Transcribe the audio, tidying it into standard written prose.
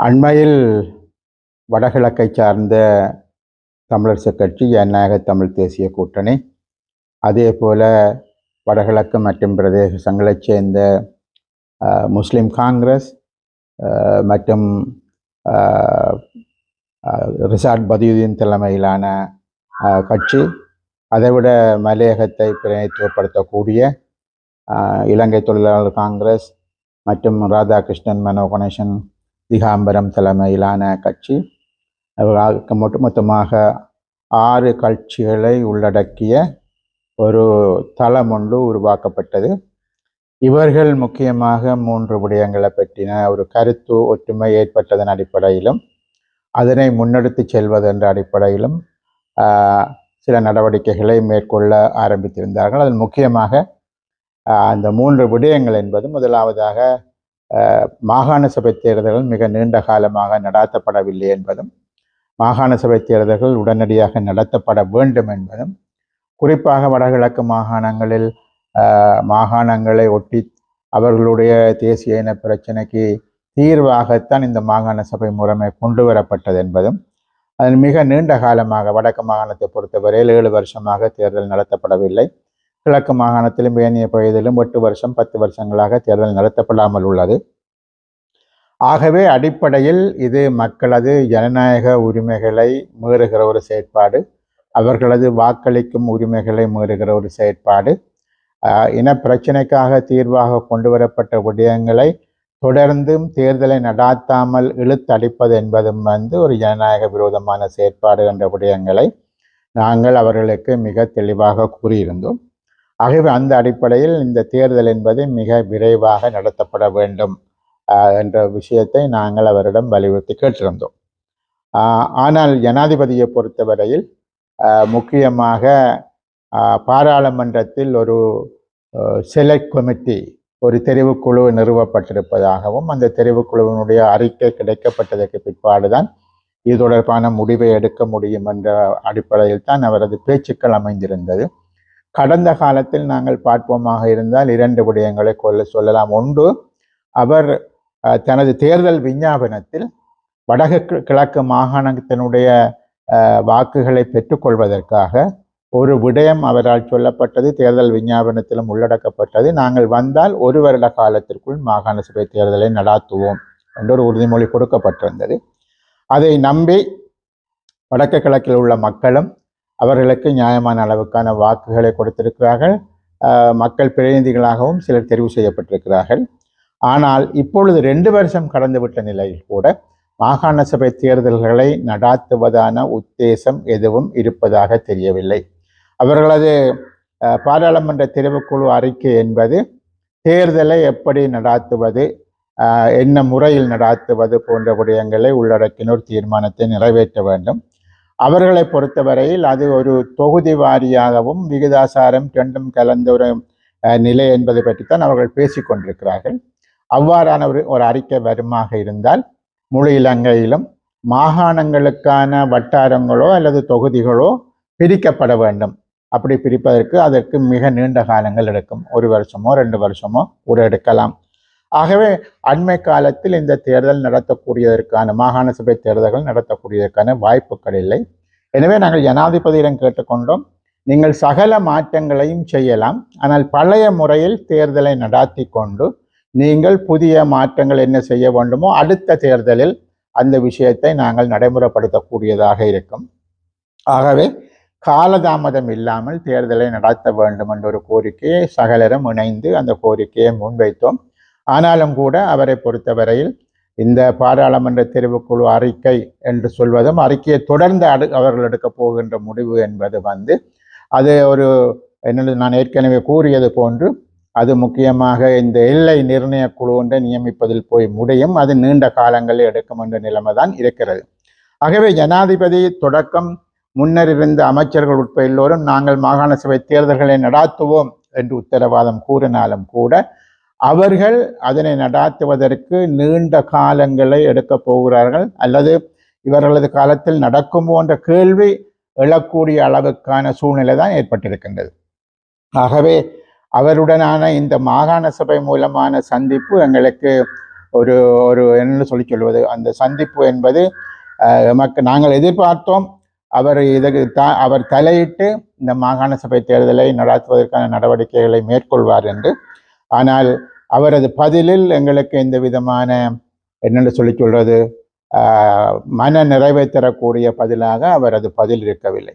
அண்மையில் வடகிழக்கை சார்ந்த தமிழரசுக் கட்சி, ஜனநாயக தமிழ் தேசிய கூட்டணி, அதே போல வடகிழக்கு மற்றும் பிரதேசங்களைச் சேர்ந்த முஸ்லிம் காங்கிரஸ் மற்றும் ரிசாட் பதியுதீன் தலைமையிலான கட்சி, அதைவிட மலையகத்தை பிரதிநிதித்துவப்படுத்தக்கூடிய இலங்கை தொழிலாளர் காங்கிரஸ் மற்றும் ராதாகிருஷ்ணன் மனோ கணேசன் திகாம்பரம் தலைமையிலான கட்சி, மொத்தமாக 6 கட்சிகளை உள்ளடக்கிய ஒரு தளம் ஒன்று உருவாக்கப்பட்டது. இவர்கள் முக்கியமாக 3 விடயங்களை பற்றின ஒரு கருத்து ஒற்றுமை ஏற்பட்டதன் அடிப்படையிலும் அதனை முன்னெடுத்து செல்வது என்ற அடிப்படையிலும் சில நடவடிக்கைகளை மேற்கொள்ள ஆரம்பித்திருந்தார்கள். அதில் முக்கியமாக அந்த 3 விடயங்கள் என்பது, முதலாவதாக மாகாண சபை தேர்தல்கள் மிக நீண்ட காலமாக நடாத்தப்படவில்லை என்பதும், மாகாண சபை தேர்தல்கள் உடனடியாக நடத்தப்பட வேண்டும் என்பதும், குறிப்பாக வடகிழக்கு மாகாணங்களில் மாகாணங்களை ஒட்டி அவர்களுடைய தேசிய இன பிரச்சனைக்கு தீர்வாகத்தான் இந்த மாகாண சபை முறைமை கொண்டு வரப்பட்டது என்பதும், அதில் மிக நீண்ட காலமாக வடக்கு மாகாணத்தை பொறுத்தவரையில் 7 வருஷமாக தேர்தல் நடத்தப்படவில்லை. கிழக்கு மாகாணத்திலும் ஏனைய பகுதியிலும் 8 வருஷம் 10 வருஷங்களாக தேர்தல் நடத்தப்படாமல் உள்ளது. ஆகவே அடிப்படையில் இது மக்களது ஜனநாயக உரிமைகளை மீறுகிற ஒரு செயற்பாடு, அவர்களது வாக்களிக்கும் உரிமைகளை மீறுகிற ஒரு செயற்பாடு, இன பிரச்சனைக்காக தீர்வாக கொண்டு வரப்பட்ட விடயங்களை தொடர்ந்தும் தேர்தலை நடாத்தாமல் இழுத்தடிப்பது என்பதும் ஒரு ஜனநாயக விரோதமான செயற்பாடு என்ற விடயங்களை நாங்கள் அவர்களுக்கு மிக தெளிவாக கூறியிருந்தோம். ஆகவே அந்த அடிப்படையில் இந்த தேர்தல் என்பது மிக விரைவாக நடத்தப்பட வேண்டும் என்ற விஷயத்தை நாங்கள் அவரிடம் வலியுறுத்தி கேட்டிருந்தோம். ஆனால் ஜனாதிபதியை பொறுத்தவரையில் முக்கியமாக பாராளுமன்றத்தில் ஒரு செலக்ட் கமிட்டி, ஒரு தெரிவுக்குழு நிறுவப்பட்டிருப்பதாகவும், அந்த தெரிவுக்குழுவினுடைய அறிக்கை கிடைக்கப்பட்டதற்கு பிற்பாடுதான் இது தொடர்பான முடிவை எடுக்க முடியும் என்ற அடிப்படையில் தான் அவரது பேச்சுக்கள் அமைந்திருந்தது. கடந்த காலத்தில் நாங்கள் பார்ப்போமாக இருந்தால் 2 விடயங்களை சொல்லலாம். ஒன்று, அவர் தனது தேர்தல் விஞ்ஞாபனத்தில் கிழக்கு மாகாணத்தினுடைய வாக்குகளை பெற்றுக்கொள்வதற்காக ஒரு விடயம் அவரால் சொல்லப்பட்டது, தேர்தல் விஞ்ஞாபனத்திலும் உள்ளடக்கப்பட்டது. நாங்கள் வந்தால் 1 வருட காலத்திற்குள் மாகாண சபை தேர்தலை நடாத்துவோம் என்ற ஒரு உறுதிமொழி கொடுக்கப்பட்டிருந்தது. அதை நம்பி வடக்கு கிழக்கில் உள்ள மக்களும் அவர்களுக்கு நியாயமான அளவுக்கான வாக்குகளை கொடுத்திருக்கிறார்கள். மக்கள் பிரதிநிதிகளாகவும் சிலர் தெரிவு செய்யப்பட்டிருக்கிறார்கள். ஆனால் இப்பொழுது 2 வருஷம் கடந்துவிட்ட நிலையில் கூட மாகாண சபை தேர்தல்களை நடாத்துவதான உத்தேசம் எதுவும் இருப்பதாக தெரியவில்லை. அவர்களது பாராளுமன்ற தெரிவுக்குழு அறிக்கை என்பது தேர்தலை எப்படி நடாத்துவது, என்ன முறையில் நடாத்துவது போன்ற விடயங்களை உள்ளடக்கின ஒரு தீர்மானத்தை நிறைவேற்ற வேண்டும். அவர்களை பொறுத்தவரையில் அது ஒரு தொகுதி வாரியாகவும் விகிதாசாரம் 2ம் கலந்த ஒரு நிலை என்பதை பற்றித்தான் அவர்கள் பேசிக்கொண்டிருக்கிறார்கள். அவ்வாறான ஒரு அறிக்கை வருமாக இருந்தால் முழு இலங்கையிலும் மாகாணங்களுக்கான வட்டாரங்களோ அல்லது தொகுதிகளோ பிரிக்கப்பட வேண்டும். அப்படி பிரிப்பதற்கு அதற்கு மிக நீண்ட காலங்கள் எடுக்கும். 1 வருஷமோ 2 வருஷமோ கூட எடுக்கலாம். ஆகவே அண்மை காலத்தில் இந்த தேர்தல் நடத்தக்கூடியதற்கான, மாகாண சபை தேர்தல்கள் நடத்தக்கூடியதற்கான வாய்ப்புகள் இல்லை. எனவே நாங்கள் ஜனாதிபதியிடம் கேட்டுக்கொண்டோம், நீங்கள் சகல மாற்றங்களையும் செய்யலாம், ஆனால் பழைய முறையில் தேர்தலை நடாத்தி கொண்டு நீங்கள் புதிய மாற்றங்கள் என்ன செய்ய வேண்டுமோ அடுத்த தேர்தலில் அந்த விஷயத்தை நாங்கள் நடைமுறைப்படுத்தக்கூடியதாக இருக்கும். ஆகவே காலதாமதம் இல்லாமல் தேர்தலை நடத்த வேண்டும் என்ற ஒரு கோரிக்கையை சகலரும் இணைந்து அந்த கோரிக்கையை முன்வைத்தோம். ஆனாலும் கூட அவரை பொறுத்தவரையில் இந்த பாராளுமன்ற தெரிவுக்குழு அறிக்கை என்று சொல்வதும், அறிக்கையை தொடர்ந்து அவர்கள் எடுக்க போகின்ற முடிவு என்பது அது ஒரு நான் ஏற்கனவே கூறியது போன்று அது முக்கியமாக இந்த எல்லை நிர்ணய குழு ஒன்றை நியமிப்பதில் போய் முடியும். அது நீண்ட காலங்களில் எடுக்கும் என்ற நிலைமை தான் இருக்கிறது. ஆகவே ஜனாதிபதி தொடக்கம் முன்னர் இருந்த அமைச்சர்கள் உட்பட எல்லோரும் நாங்கள் மாகாண சபை தேர்தல்களை நடாத்துவோம் என்று உத்தரவாதம் கூறினாலும் கூட அவர்கள் அதனை நடாத்துவதற்கு நீண்ட காலங்களை எடுக்கப் போகிறார்கள், அல்லது இவர்களது காலத்தில் நடக்கும் போன்ற கேள்வி எழக்கூடிய அளவுக்கான சூழ்நிலை தான் ஏற்பட்டிருக்கின்றது. ஆகவே அவருடனான இந்த மாகாண சபை மூலமான சந்திப்பு எங்களுக்கு ஒரு ஒரு என்ன சொல்லி சொல்வது, அந்த சந்திப்பு என்பது எமக்கு நாங்கள் எதிர்பார்த்தோம். அவர் இதற்கு அவர் தலையிட்டு இந்த மாகாண சபை தேர்தலை நடத்துவதற்கான நடவடிக்கைகளை மேற்கொள்வார் என்று. ஆனால் அவரது பதிலில் எங்களுக்கு எந்த விதமான என்னென்னு சொல்லி சொல்றது மன நிறைவை தரக்கூடிய பதிலாக அவரது பதில் இருக்கவில்லை.